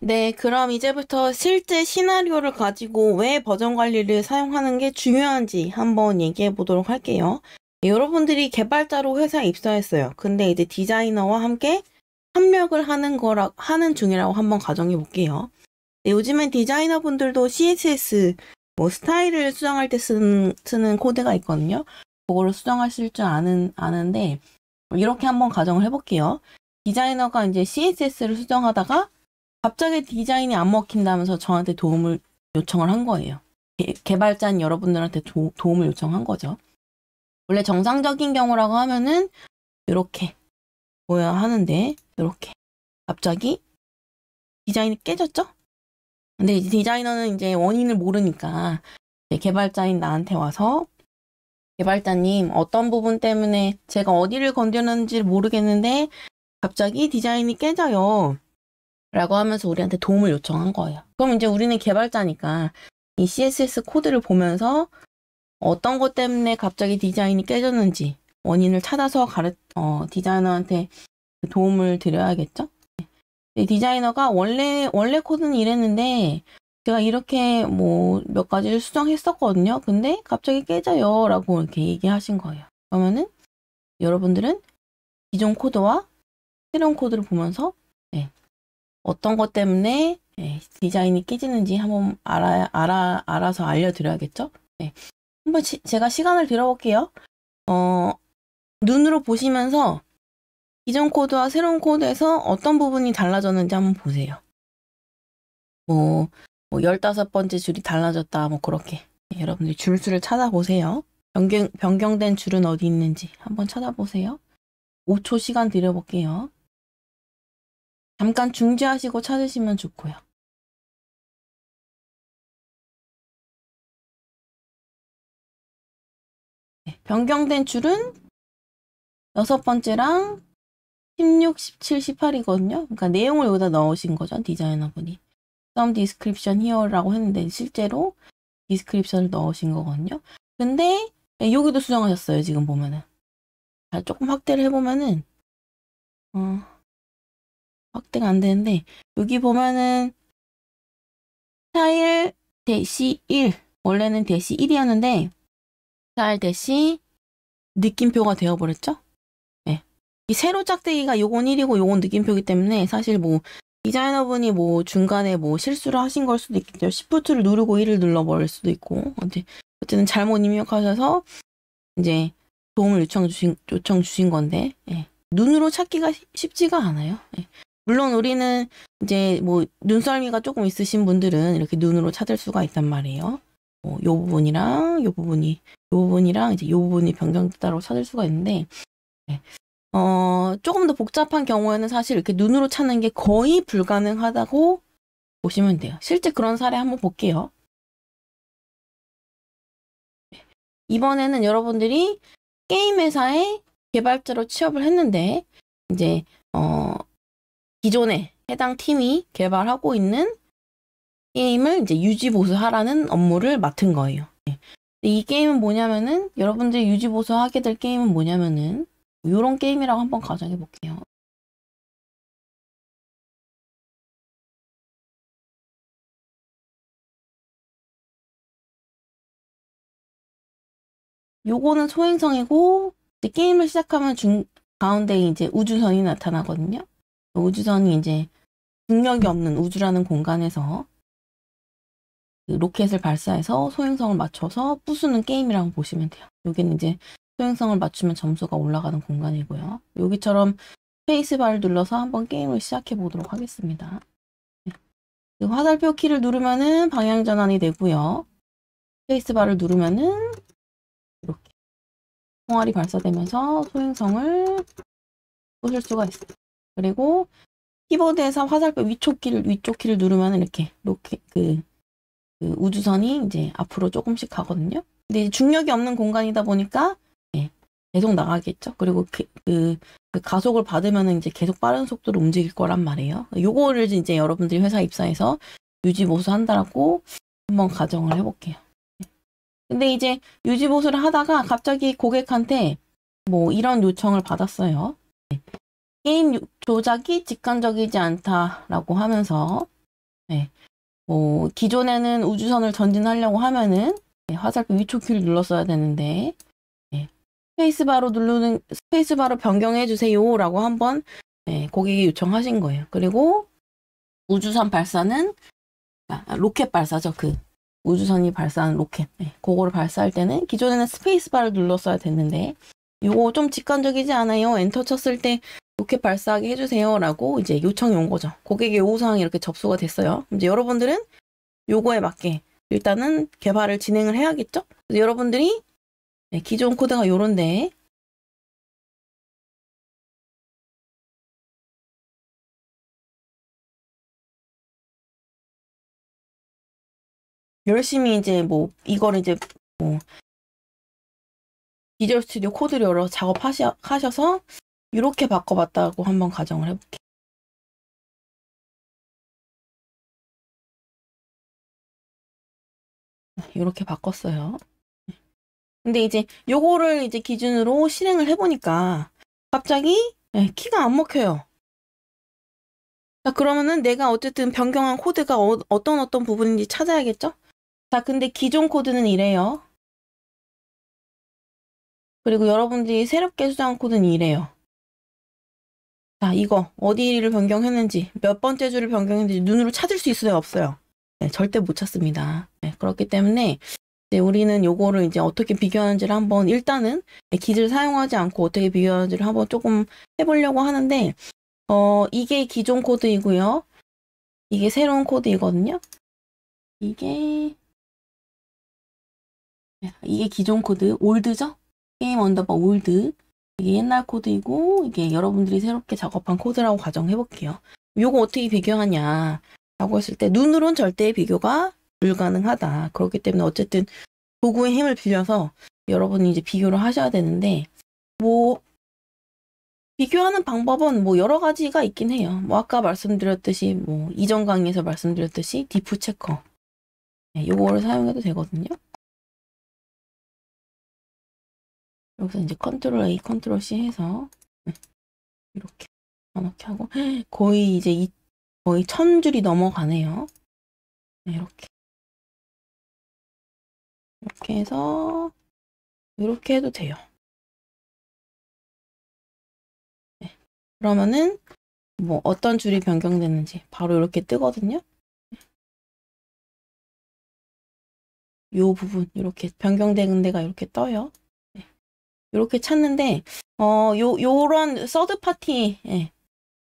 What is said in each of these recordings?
네, 그럼 이제부터 실제 시나리오를 가지고 왜 버전 관리를 사용하는 게 중요한지 한번 얘기해 보도록 할게요. 네, 여러분들이 개발자로 회사에 입사했어요. 근데 이제 디자이너와 함께 협력을 하는 중이라고 한번 가정해 볼게요. 네, 요즘엔 디자이너 분들도 CSS, 뭐 스타일을 수정할 때 쓰는 코드가 있거든요. 그거를 수정하실 줄 아는데, 이렇게 한번 가정을 해볼게요. 디자이너가 이제 CSS를 수정하다가 갑자기 디자인이 안 먹힌다면서 저한테 도움을 요청을 한 거예요. 개발자인 여러분들한테 도움을 요청한 거죠. 원래 정상적인 경우라고 하면은 이렇게 뭐야 하는데 이렇게 갑자기 디자인이 깨졌죠? 근데 이제 디자이너는 이제 원인을 모르니까 개발자인 나한테 와서 개발자님 어떤 부분 때문에 제가 어디를 건드렸는지 모르겠는데 갑자기 디자인이 깨져요. 라고 하면서 우리한테 도움을 요청한 거예요. 그럼 이제 우리는 개발자니까 이 CSS 코드를 보면서 어떤 것 때문에 갑자기 디자인이 깨졌는지 원인을 찾아서 디자이너한테 도움을 드려야겠죠? 디자이너가 원래 코드는 이랬는데 제가 이렇게 뭐 몇 가지를 수정했었거든요. 근데 갑자기 깨져요. 라고 이렇게 얘기하신 거예요. 그러면은 여러분들은 기존 코드와 새로운 코드를 보면서 어떤 것 때문에 디자인이 깨지는지 한번 알아서 알려드려야겠죠? 한번 제가 시간을 들여볼게요. 눈으로 보시면서 기존 코드와 새로운 코드에서 어떤 부분이 달라졌는지 한번 보세요. 뭐 15번째 줄이 달라졌다, 뭐 그렇게. 여러분들 줄수를 찾아보세요. 변경된 줄은 어디 있는지 한번 찾아보세요. 5초 시간 들여볼게요. 잠깐 중지하시고 찾으시면 좋고요. 변경된 줄은 6번째랑 16, 17, 18이거든요. 그러니까 내용을 여기다 넣으신 거죠, 디자이너분이. Some description here라고 했는데 실제로 디스크립션을 넣으신 거거든요. 근데 여기도 수정하셨어요, 지금 보면은. 자, 조금 확대를 해보면은 확대가 안 되는데 여기 보면은 스타일 대시 1 원래는 대시 1이었는데 스타일 대시 느낌표가 되어버렸죠? 네. 이 세로 짝대기가 요건 1이고 요건 느낌표이기 때문에 사실 뭐 디자이너분이 뭐 중간에 뭐 실수를 하신 걸 수도 있겠죠. Shift를 누르고 1을 눌러버릴 수도 있고 어쨌든 잘못 입력하셔서 이제 도움을 요청 주신 건데 눈으로 찾기가 쉽지가 않아요. 물론 우리는 이제 뭐 눈썰미가 조금 있으신 분들은 이렇게 눈으로 찾을 수가 있단 말이에요. 요 부분이랑 요 부분이랑 이제 요 부분이 변경됐다고 찾을 수가 있는데 조금 더 복잡한 경우에는 사실 이렇게 눈으로 찾는 게 거의 불가능하다고 보시면 돼요. 실제 그런 사례 한번 볼게요. 이번에는 여러분들이 게임 회사에 개발자로 취업을 했는데 이제 기존에 해당 팀이 개발하고 있는 게임을 이제 유지보수하라는 업무를 맡은 거예요. 이 게임은 뭐냐면은 여러분들이 유지보수하게 될 게임은 뭐냐면은 이런 게임이라고 한번 가정해 볼게요. 요거는 소행성이고 게임을 시작하면 가운데 이제 우주선이 나타나거든요. 우주선이 이제 중력이 없는 우주라는 공간에서 그 로켓을 발사해서 소행성을 맞춰서 부수는 게임이라고 보시면 돼요. 여기는 이제 소행성을 맞추면 점수가 올라가는 공간이고요. 여기처럼 스페이스바를 눌러서 한번 게임을 시작해 보도록 하겠습니다. 그 화살표 키를 누르면은 방향 전환이 되고요. 스페이스바를 누르면은 이렇게 총알이 발사되면서 소행성을 부술 수가 있어요. 그리고 키보드에서 화살표 위쪽 키를 누르면 이렇게 그 우주선이 이제 앞으로 조금씩 가거든요. 근데 중력이 없는 공간이다 보니까 계속 나가겠죠. 그리고 그 가속을 받으면 이제 계속 빠른 속도로 움직일 거란 말이에요. 요거를 이제 여러분들이 회사 입사해서 유지보수 한다라고 한번 가정을 해볼게요. 근데 이제 유지보수를 하다가 갑자기 고객한테 뭐 이런 요청을 받았어요. 게임 조작이 직관적이지 않다라고 하면서 네. 뭐 기존에는 우주선을 전진하려고 하면은 화살표 위쪽 키를 눌렀어야 되는데 스페이스바로 변경해 주세요라고 한번 고객이 요청하신 거예요. 그리고 우주선 발사는 로켓 발사죠. 그 우주선이 발사한 로켓. 그거를 발사할 때는 기존에는 스페이스바를 눌렀어야 됐는데 이거 좀 직관적이지 않아요? 엔터 쳤을 때 로켓 발사하게 해주세요라고 이제 요청이 온 거죠. 고객의 요구사항이 이렇게 접수가 됐어요. 이제 여러분들은 요거에 맞게 일단은 개발을 진행을 해야겠죠? 그래서 여러분들이 기존 코드가 요런데 열심히 이제 뭐 이거를 이제 뭐 비주얼 스튜디오 코드를 열어 작업하셔서 이렇게 바꿔봤다고 한번 가정을 해볼게요. 이렇게 바꿨어요. 근데 이제 요거를 이제 기준으로 실행을 해보니까 갑자기 키가 안 먹혀요. 자, 그러면은 내가 어쨌든 변경한 코드가 어떤 부분인지 찾아야겠죠? 자, 근데 기존 코드는 이래요. 그리고 여러분들이 새롭게 수정한 코드는 이래요. 자, 이거 어디를 변경했는지 몇 번째 줄을 변경했는지 눈으로 찾을 수 있어요, 없어요? 네, 절대 못 찾습니다. 네, 그렇기 때문에 이제 우리는 요거를 이제 어떻게 비교하는지를 한번 일단은 기지를 사용하지 않고 어떻게 비교하는지를 한번 조금 해보려고 하는데 이게 기존 코드이고요. 이게 새로운 코드이거든요. 이게 기존 코드, 올드죠? 게임 언더바 올드. 이게 옛날 코드이고 이게 여러분들이 새롭게 작업한 코드라고 가정해볼게요. 요거 어떻게 비교하냐 라고 했을 때 눈으론 절대 비교가 불가능하다. 그렇기 때문에 어쨌든 도구의 힘을 빌려서 여러분이 이제 비교를 하셔야 되는데 뭐 비교하는 방법은 뭐 여러 가지가 있긴 해요. 뭐 아까 말씀드렸듯이 뭐 이전 강의에서 말씀드렸듯이 디프 체커 요거를 사용해도 되거든요. 여기서 이제 컨트롤 A, 컨트롤 C 해서 이렇게 이렇게 하고 거의 이제 거의 1000줄이 넘어가네요. 이렇게 해서 이렇게 해도 돼요. 그러면은 뭐 어떤 줄이 변경됐는지 바로 이렇게 뜨거든요. 요 부분 이렇게 변경된 데가 이렇게 떠요. 이렇게 찾는데 요런 서드 파티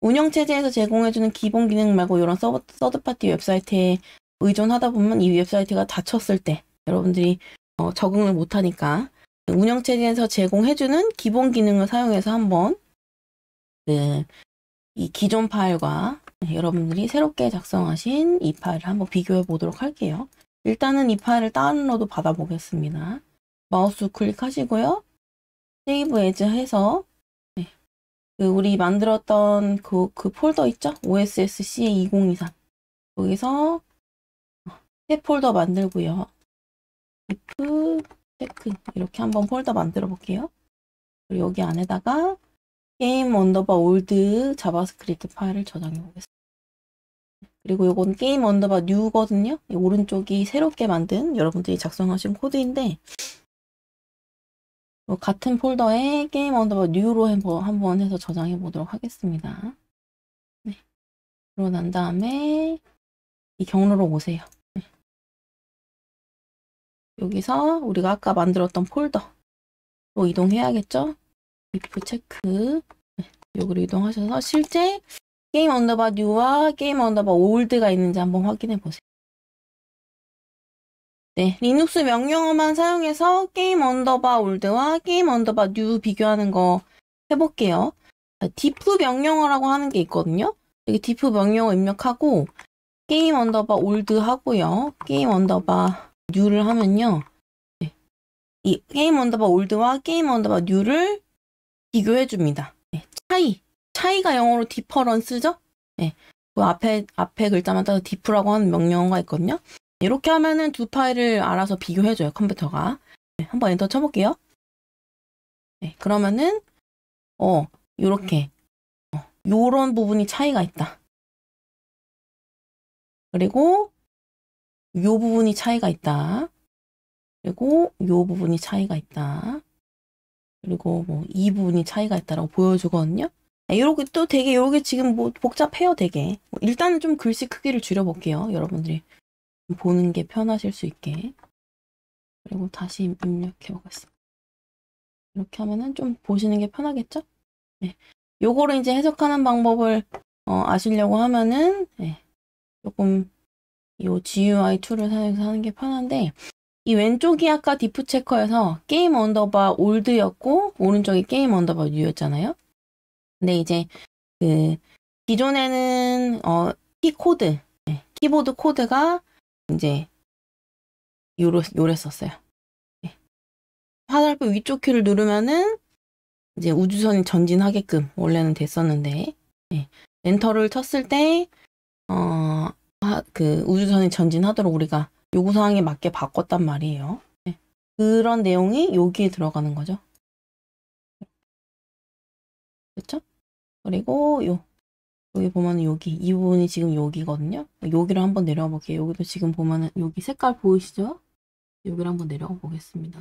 운영체제에서 제공해주는 기본 기능 말고 이런 서드 파티 웹사이트에 의존하다 보면 이 웹사이트가 닫혔을 때 여러분들이 적응을 못하니까 운영체제에서 제공해주는 기본 기능을 사용해서 한번 이 기존 파일과 여러분들이 새롭게 작성하신 이 파일을 한번 비교해 보도록 할게요. 일단은 이 파일을 다운로드 받아 보겠습니다. 마우스 클릭하시고요. 세이브 에즈 해서 우리 만들었던 그 폴더 있죠? OSSCA 2023 거기서 새 폴더 만들고요. if 체크 이렇게 한번 폴더 만들어 볼게요. 그리고 여기 안에다가 게임 언더바 올드 자바스크립트 파일을 저장해 보겠습니다. 그리고 요건 게임 언더바 뉴거든요. 오른쪽이 새롭게 만든 여러분들이 작성하신 코드인데 같은 폴더에 게임 언더바 뉴로 한번 해서 저장해 보도록 하겠습니다. 네. 그러고 난 다음에 이 경로로 오세요. 네. 여기서 우리가 아까 만들었던 폴더로 이동해야겠죠? if 체크 여기로 이동하셔서 실제 게임 언더바 뉴와 게임 언더바 올드가 있는지 한번 확인해 보세요. 네, 리눅스 명령어만 사용해서 게임 언더바 올드와 게임 언더바 뉴 비교하는 거 해볼게요. diff 명령어라고 하는 게 있거든요. 여기 diff 명령어 입력하고 게임 언더바 올드 하고요. 게임 언더바 뉴를 하면요. 네, 이 게임 언더바 올드와 게임 언더바 뉴를 비교해 줍니다. 네, 차이가 영어로 디퍼런스죠? 네, 그 앞에 글자만 따서 diff라고 하는 명령어가 있거든요. 이렇게 하면은 두 파일을 알아서 비교해줘요, 컴퓨터가. 네, 한번 엔터 쳐볼게요. 네, 그러면은, 요렇게, 요런 부분이 차이가 있다. 그리고 요 부분이 차이가 있다. 그리고 요 부분이 차이가 있다. 그리고 뭐 이 부분이 차이가 있다라고 보여주거든요. 요렇게 또 되게 요게 지금 뭐 복잡해요, 되게. 일단은 좀 글씨 크기를 줄여볼게요. 여러분들이 보는 게 편하실 수 있게. 그리고 다시 입력해 보겠습니다. 이렇게 하면은 좀 보시는 게 편하겠죠? 네. 요거를 이제 해석하는 방법을 아시려고 하면은 조금 요 GUI 툴을 사용해서 하는 게 편한데, 이 왼쪽이 아까 디프 체커에서 게임 언더바 올드였고 오른쪽이 게임 언더바 뉴였잖아요. 근데 이제 그 기존에는 키 코드, 키보드 코드가 이제 요랬었어요. 화살표 위쪽 키를 누르면은 이제 우주선이 전진하게끔 원래는 됐었는데, 엔터를 쳤을 때 그 우주선이 전진하도록 우리가 요구사항에 맞게 바꿨단 말이에요. 그런 내용이 여기에 들어가는 거죠. 그렇죠? 그리고 여기 보면은 이 부분이 지금 여기거든요. 여기를 한번 내려가 볼게요. 여기도 지금 보면은 여기 색깔 보이시죠? 여기를 한번 내려가 보겠습니다.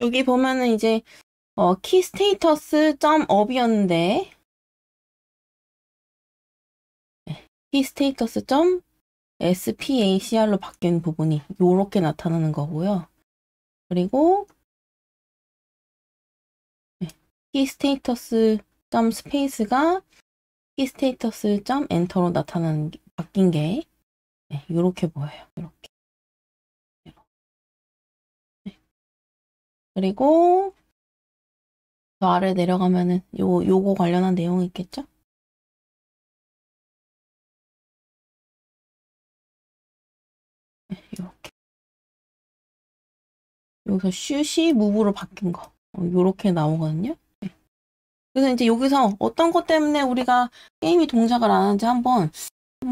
여기 보면은 이제 키 스테이터스 점 업이었는데 키 스테이터스 점 SPACR로 바뀐 부분이 요렇게 나타나는 거고요. 그리고 키 스테이터스 점 스페이스가 키 스테이터스 점 엔터로 나타나는 바뀐 게 요렇게 보여요. 요렇게. 그리고 저 아래 내려가면은 요거 관련한 내용이 있겠죠? 요렇게. 여기서 슛이 무브로 바뀐 거. 요렇게 나오거든요. 그래서 이제 여기서 어떤 것 때문에 우리가 게임이 동작을 안 하는지 한번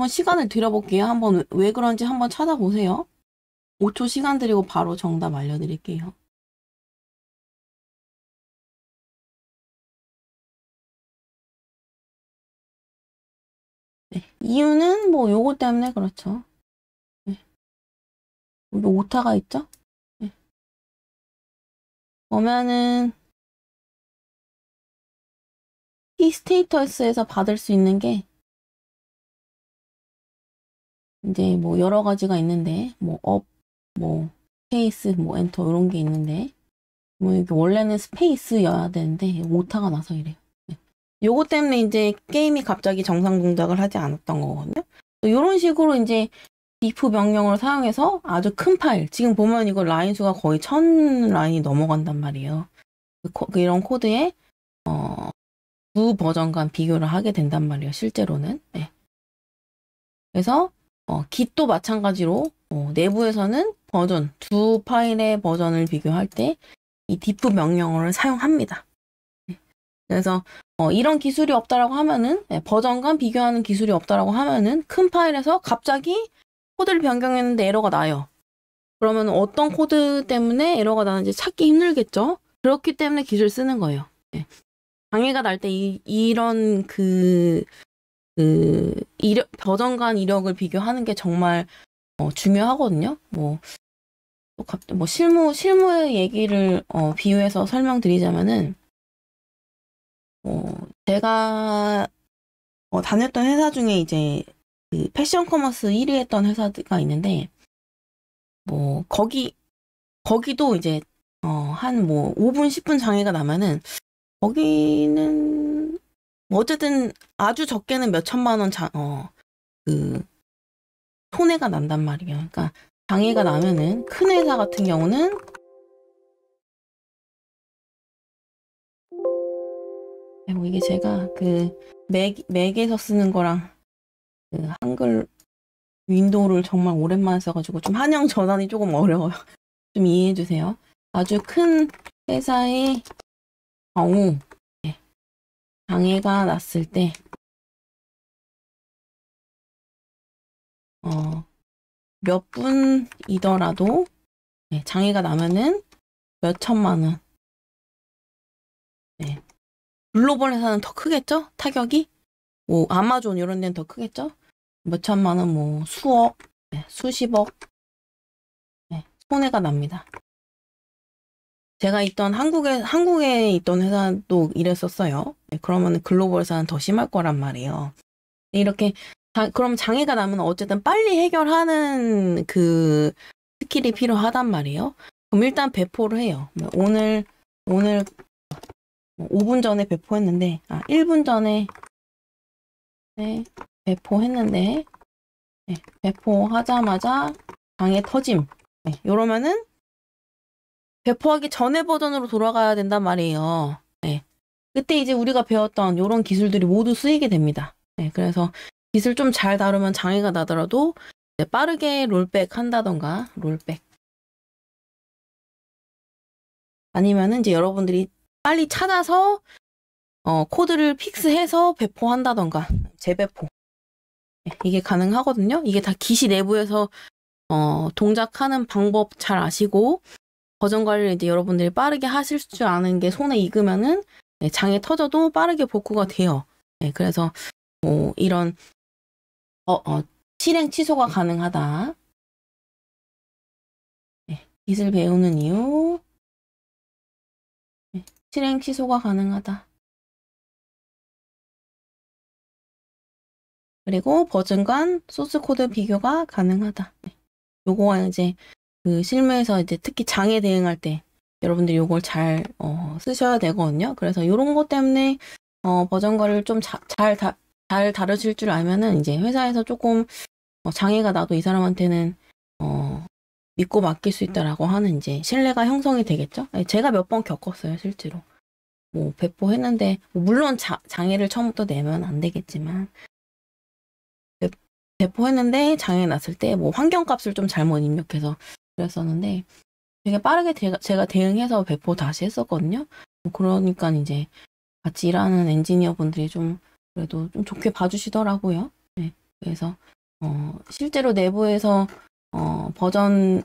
시간을 들여볼게요. 한번 왜 그런지 한번 찾아보세요. 5초 시간 드리고 바로 정답 알려드릴게요. 이유는 뭐 요거 때문에 그렇죠. 여기 오타가 있죠? 보면은 키 스테이터스에서 받을 수 있는 게 이제 뭐 여러 가지가 있는데 뭐 업, 뭐 스페이스, 뭐 엔터 이런 게 있는데 뭐 이게 원래는 스페이스여야 되는데 오타가 나서 이래요. 요거 때문에 이제 게임이 갑자기 정상 동작을 하지 않았던 거거든요. 이런 식으로 이제 diff 명령을 사용해서 아주 큰 파일, 지금 보면 이거 라인 수가 거의 1000라인이 넘어간단 말이에요. 이런 코드에 두 버전 간 비교를 하게 된단 말이에요, 실제로는. 그래서 git도 마찬가지로 내부에서는 두 파일의 버전을 비교할 때 이 diff 명령어를 사용합니다. 그래서 이런 기술이 없다라고 하면은 버전 간 비교하는 기술이 없다라고 하면은 큰 파일에서 갑자기 코드를 변경했는데 에러가 나요. 그러면 어떤 코드 때문에 에러가 나는지 찾기 힘들겠죠? 그렇기 때문에 기술 쓰는 거예요. 장애가 날 때 이런 버전 간 이력을 비교하는 게 정말 중요하거든요. 뭐 실무의 얘기를 비유해서 설명드리자면은 제가 다녔던 회사 중에 이제 그 패션 커머스 1위 했던 회사가 있는데 뭐 거기도 이제 한 뭐 5분 10분 장애가 나면은 거기는 어쨌든 아주 적게는 몇 천만 원 그 손해가 난단 말이에요. 그러니까 장애가 나면은 큰 회사 같은 경우는 이게 제가 그 맥에서 쓰는 거랑 그 한글 윈도우를 정말 오랜만에 써가지고 좀 한영 전환이 조금 어려워요. 좀 이해해 주세요. 아주 큰 회사의 경우 장애가 났을 때 몇 분이더라도 장애가 나면은 몇 천만 원 네. 글로벌 회사는 더 크겠죠? 타격이? 뭐 아마존 이런 데는 더 크겠죠? 몇 천만 원, 뭐 수억, 네, 수십억 네, 손해가 납니다. 제가 있던 한국에 있던 회사도 이랬었어요. 네, 그러면 글로벌 회사는 더 심할 거란 말이에요. 이렇게 그럼 장애가 나면 어쨌든 빨리 해결하는 그 스킬이 필요하단 말이에요. 그럼 일단 배포를 해요. 오늘 5분 전에 배포했는데 1분 전에 네, 배포했는데 네, 배포하자마자 장애 터짐. 네, 이러면은 배포하기 전에 버전으로 돌아가야 된단 말이에요. 네. 그때 이제 우리가 배웠던 이런 기술들이 모두 쓰이게 됩니다. 네, 그래서 기술 좀 잘 다루면 장애가 나더라도 이제 빠르게 롤백 한다던가 롤백 아니면은 이제 여러분들이 빨리 찾아서 코드를 픽스해서 배포한다던가 재배포 네, 이게 가능하거든요. 이게 다 기시 내부에서 동작하는 방법 잘 아시고 버전 관리를 이제 여러분들이 빠르게 하실 줄 아는 게 손에 익으면은 네, 장애 터져도 빠르게 복구가 돼요. 네, 그래서 이런 실행 취소가 가능하다. 네, 기술 배우는 이유 네, 실행 취소가 가능하다. 그리고 버전 간 소스 코드 비교가 가능하다. 네, 요거가 이제 그 실무에서 이제 특히 장애 대응할 때 여러분들이 요걸 잘 쓰셔야 되거든요. 그래서 요런 것 때문에 버전 관리를 좀 잘 다루실 줄 알면은 이제 회사에서 조금 장애가 나도 이 사람한테는 믿고 맡길 수 있다라고 하는 이제 신뢰가 형성이 되겠죠. 제가 몇 번 겪었어요, 실제로. 뭐 배포했는데 물론 장애를 처음부터 내면 안 되겠지만 배포했는데 장애 났을 때 뭐 환경값을 좀 잘못 입력해서 그랬었는데 되게 빠르게 제가 대응해서 배포 다시 했었거든요. 그러니까 이제 같이 일하는 엔지니어 분들이 좀 그래도 좀 좋게 봐주시더라고요. 네. 그래서 실제로 내부에서 버전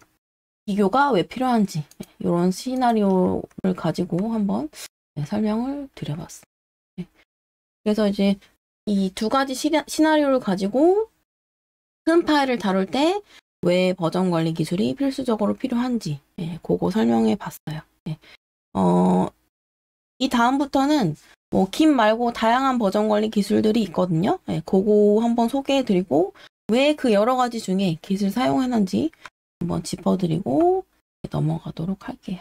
비교가 왜 필요한지 이런 시나리오를 가지고 한번 설명을 드려봤어요. 네. 그래서 이제 이 두 가지 시나리오를 가지고 큰 파일을 다룰 때 왜 버전 관리 기술이 필수적으로 필요한지 그거 설명해 봤어요. 이 다음부터는 뭐 김 말고 다양한 버전 관리 기술들이 있거든요. 그거 한번 소개해 드리고 왜 그 여러 가지 중에 기술 사용했는지 한번 짚어드리고 넘어가도록 할게요.